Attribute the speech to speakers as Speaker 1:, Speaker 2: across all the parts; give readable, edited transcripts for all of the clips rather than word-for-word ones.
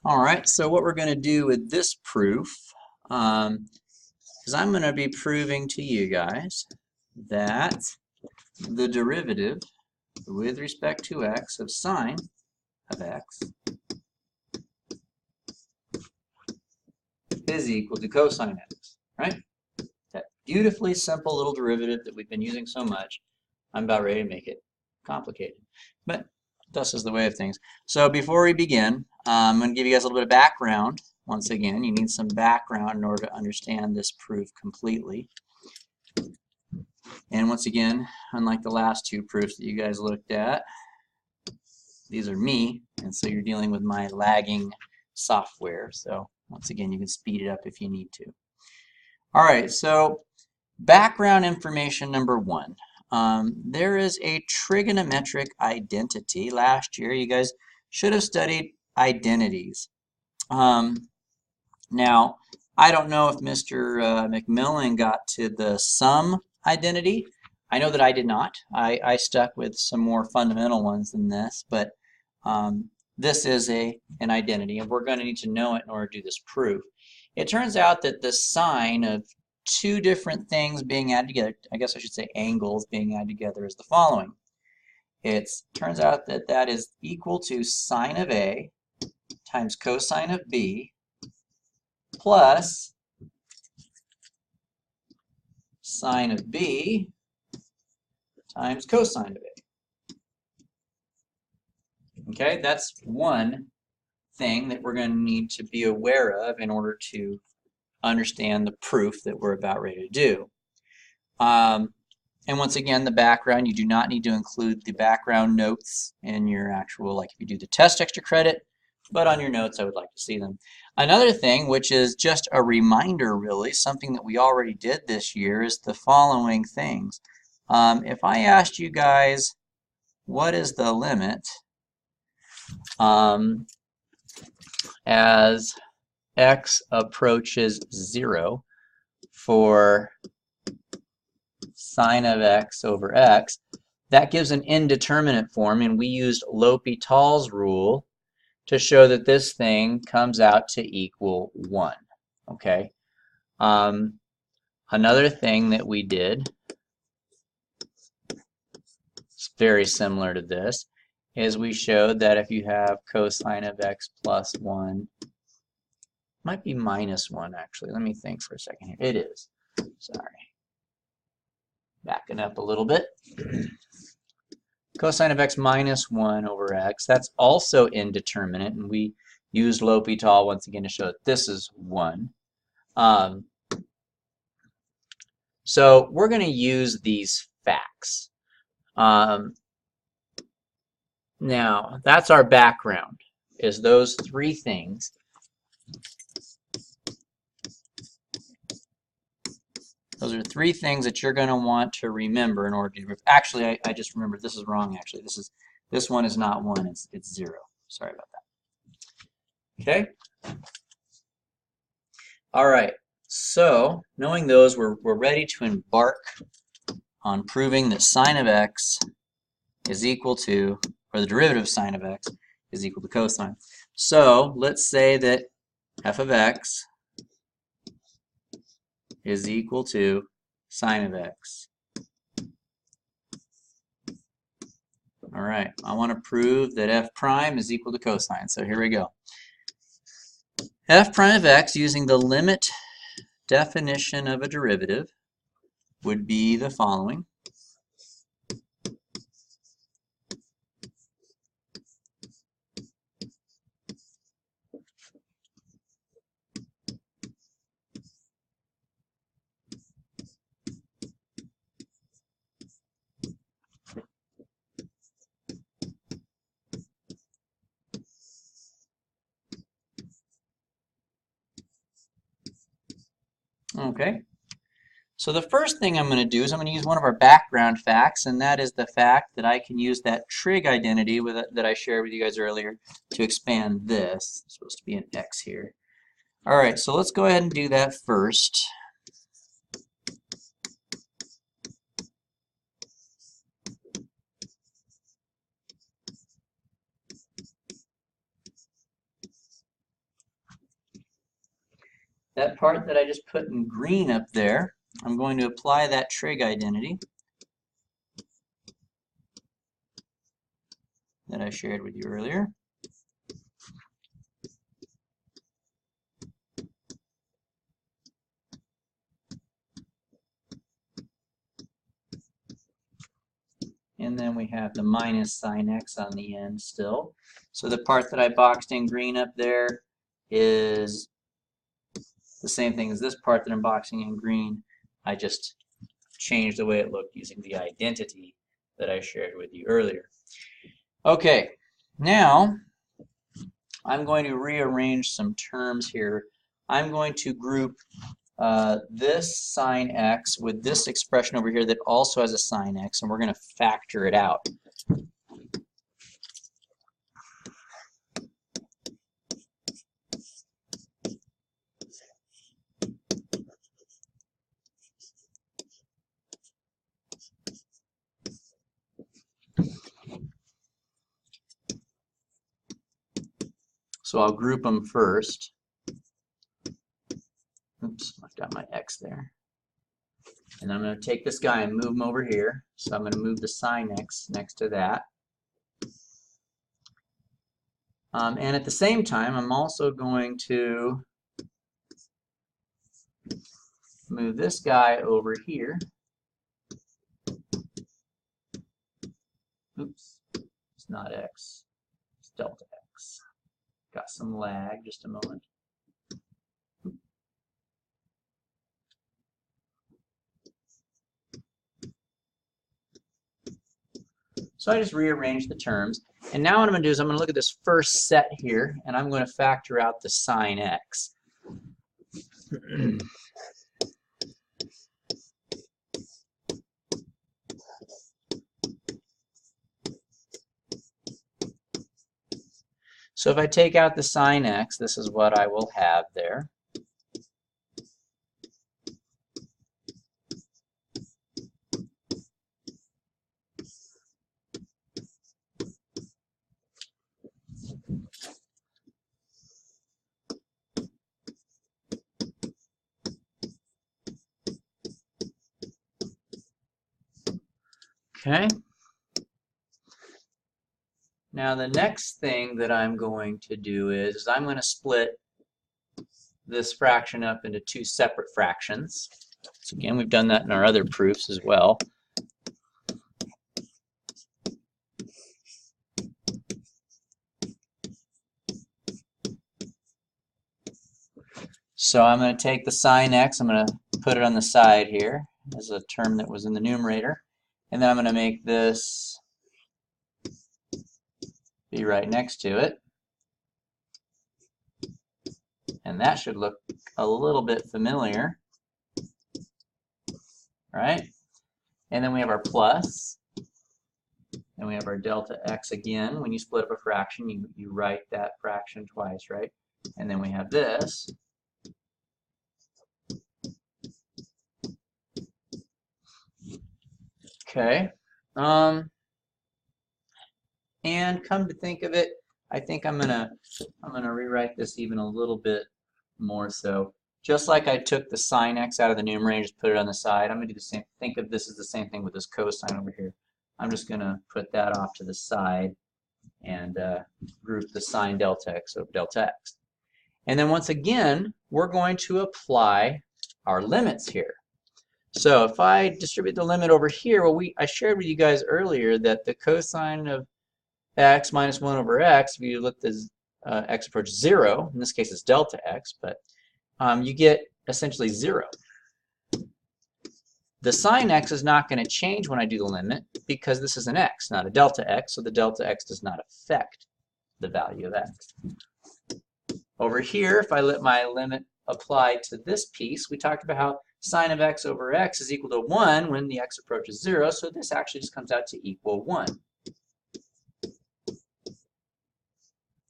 Speaker 1: All right, so what we're going to do with this proof is I'm going to be proving to you guys that the derivative with respect to x of sine of x is equal to cosine x, right? That beautifully simple little derivative that we've been using so much. I'm about ready to make it complicated, but thus is the way of things. So before we begin, I'm going to give you guys a little bit of background. Once again, you need some background in order to understand this proof completely. And once again, unlike the last two proofs that you guys looked at, these are me, and so you're dealing with my lagging software. So once again, you can speed it up if you need to. All right, so background information number one. There is a trigonometric identity. Last year, you guys should have studied identities. Now, I don't know if Mr. McMillan got to the sum identity. I know that I did not. I stuck with some more fundamental ones than this, but this is an identity, and we're going to need to know it in order to do this proof. It turns out that the sine of two different things being added together, I guess I should say angles being added together, is the following. It turns out that that is equal to sine of A times cosine of B plus sine of B times cosine of A. Okay, that's one thing that we're going to need to be aware of in order to understand the proof that we're about ready to do. And once again, the background, you do not need to include the background notes in your actual, like if you do the test extra credit, but on your notes, I would like to see them. Another thing, which is just a reminder really, something that we already did this year, is the following things. If I asked you guys, what is the limit as x approaches 0 for sine of x over x, that gives an indeterminate form, and we used L'Hopital's rule to show that this thing comes out to equal 1. Okay. Another thing that we did, it's very similar to this, is we showed that if you have cosine of x plus 1, might be minus 1 actually. Let me think for a second here. It is. Sorry. Backing up a little bit. Cosine of x minus 1 over x, that's also indeterminate, and we used L'Hopital once again to show that this is 1. So we're going to use these facts. Now, that's our background, is those three things. Those are three things that you're going to want to remember in order to. Actually, I just remembered this is wrong. Actually, this one is not 1. It's 0. Sorry about that. Okay. All right. So knowing those, we're ready to embark on proving that sine of x is equal to, or the derivative of sine of x is equal to cosine. So let's say that f of x is equal to sine of x. All right, I want to prove that f prime is equal to cosine. So here we go. F prime of x using the limit definition of a derivative would be the following. Okay. So the first thing I'm going to do is I'm going to use one of our background facts, and that is the fact that I can use that trig identity that I shared with you guys earlier to expand this. It's supposed to be an x here. All right, so let's go ahead and do that first. that part that I just put in green up there, I'm going to apply that trig identity that I shared with you earlier. And then we have the minus sin x on the end still. So the part that I boxed in green up there is the same thing as this part that I'm boxing in green. I just changed the way it looked using the identity that I shared with you earlier. Okay, now I'm going to rearrange some terms here. I'm going to group this sine x with this expression over here that also has a sine x, and we're going to factor it out. So I'll group them first. Oops, I've got my x there. And I'm going to take this guy and move him over here. So I'm going to move the sine x next to that. And at the same time, I'm also going to move this guy over here. Oops, it's not x, it's delta x. Got some lag, just a moment. So I just rearranged the terms. And now what I'm going to do is I'm going to look at this first set here, and I'm going to factor out the sine x. So if I take out the sine x, this is what I will have there. Okay. Now the next thing that I'm going to do is I'm going to split this fraction up into two separate fractions. So again, we've done that in our other proofs as well. So I'm going to take the sine x, I'm going to put it on the side here as a term that was in the numerator. And then I'm going to make this be right next to it. And that should look a little bit familiar, right? And then we have our plus, and we have our delta x again. When you split up a fraction, you write that fraction twice, right? And then we have this. Okay. And come to think of it, I think I'm gonna rewrite this even a little bit more so. Just like I took the sine x out of the numerator, just put it on the side, I'm gonna do the same. Think of this as the same thing with this cosine over here. I'm just gonna put that off to the side and group the sine delta x over delta x. And then once again, we're going to apply our limits here. So if I distribute the limit over here, well, I shared with you guys earlier that the cosine of x minus 1 over x, if you look as x approaches 0, in this case it's delta x, but you get essentially 0. The sine x is not going to change when I do the limit because this is an x, not a delta x, so the delta x does not affect the value of x. Over here, if I let my limit apply to this piece, we talked about how sine of x over x is equal to 1 when the x approaches 0, so this actually just comes out to equal 1.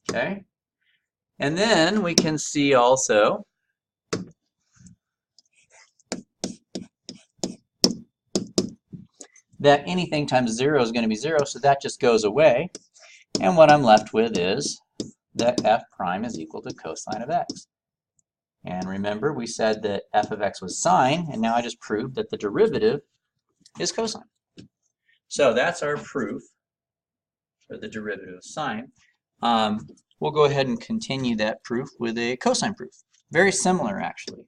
Speaker 1: Okay, and then we can see also that anything times 0 is going to be 0, so that just goes away. And what I'm left with is that f prime is equal to cosine of x. And remember, we said that f of x was sine, and now I just proved that the derivative is cosine. So that's our proof for the derivative of sine. We'll go ahead and continue that proof with a cosine proof. Very similar, actually.